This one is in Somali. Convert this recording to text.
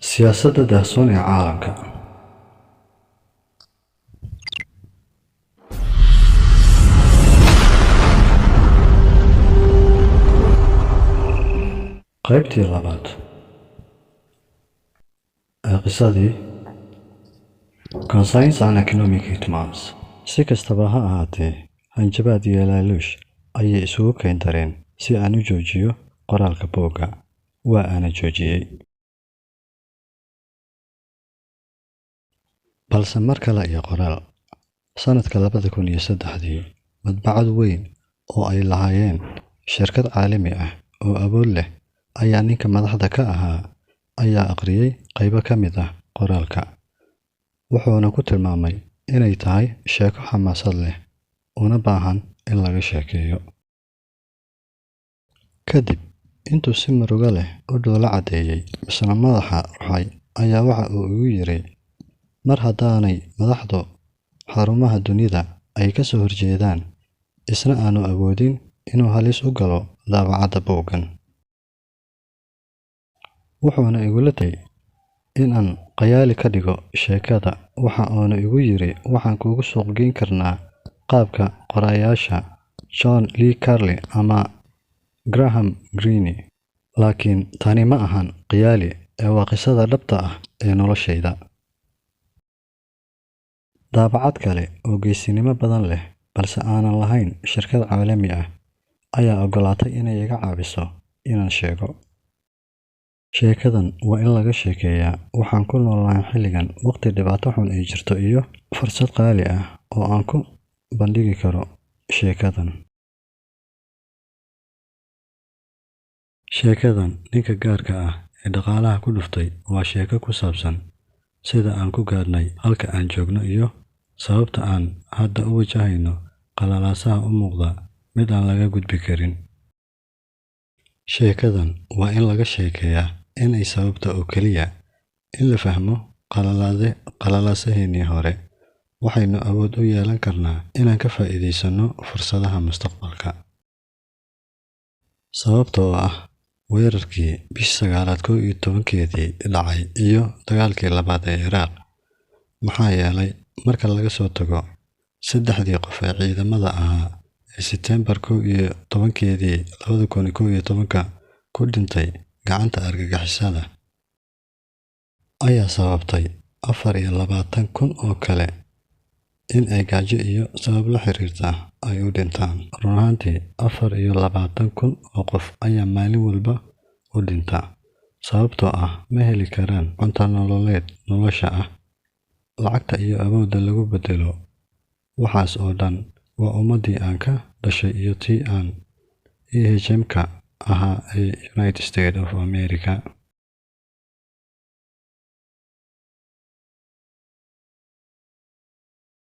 siyaasadda daahsoon ee caalamka. qaybtii labaad ee qisadii Conscience and Economic Hitmans. Si kastaba ha ahaatee, hanjabaad iyo laaluush ayay isugu keyn dareen si aan u joojiyo qoraalka buugga. Waa ana joojiyey. balse mar kale iyo qoraal sanadka 2003 madbacad weyn oo ay lahaayeen shirkad caalami ah oo awood leh ayaa ninka madaxda ka ahaa ayaa aqriyay qaybo ka mid ah qoraalka, wuxuuna ku tilmaamay inay tahay sheeko xamaasad leh una baahan in laga sheekeeyo. kadib intuu si murugo leh u dhoola cadeeyay isla madaxa ruxay ayaa waxa uu ugu yiri, mar haddaanay madaxdu xarumaha dunida ay ka soo horjeedaan isna aanu awoodin inuu halis u galo daabacadda buuggan, wuxuuna igula tagay in aan qayaali ka dhigo sheekada. waxa uuna igu yiri, waxaan kuugu suuq geyn karnaa qaabka qorayaasha John Le Carle ama Graham Greene, laakiin tani ma ahan qayaali ee waa qisada dhabta ah ee noloshayda. daabacad kale oo geesinimo badan leh balse aanan lahayn shirkad caalami ah ayaa ogolaatay inay iga caawiso inaan sheego. sheekadan waa in laga sheekeeyaa waxaan ku noolnahay xilligan waqti dhibaato xun ay jirto iyo fursad qaali ah oo aan ku bandhigi karo sheekadan. sheekadan ninka gaarka ah ee dhaqaalaha ku dhuftay waa sheeko ku saabsan sida aan ku gaadhnay halka aan joogno iyo sababta aan hadda u wajahayno qalalaasaha u muuqda mid aan laga gudbi karin. sheekadan waa in laga sheekeeyaa inay sababta oo keliya in la fahmo qalalaasaheenii hore waxaynu awood u yeelan karnaa inaan ka faa'iidaysano fursadaha mustaqbalka. sababtoo ah weerarkii bishii 9/11 dhacay iyo dagaalkii labaad ee Ciraaq. maxaa yeelay marka laga soo tago 3 qof ee ciidamada ahaa ee September 11 2011 ku dhintay gacanta argagixisada ayaa sababtay 24,000 oo kale in ay gaajo iyo sabab la xiriirta ay u dhintaan. run ahaantii 24,000 oo qof ayaa maalin walba u dhinta sababtoo ah ma heli karaan cunto nololeed nolosha ah. lacagta iyo awoodda lagu bedelo waxaas oo dhan waa ummadii aan ka dhashay iyo tii aan EHM-ka ahaa ee United States of America.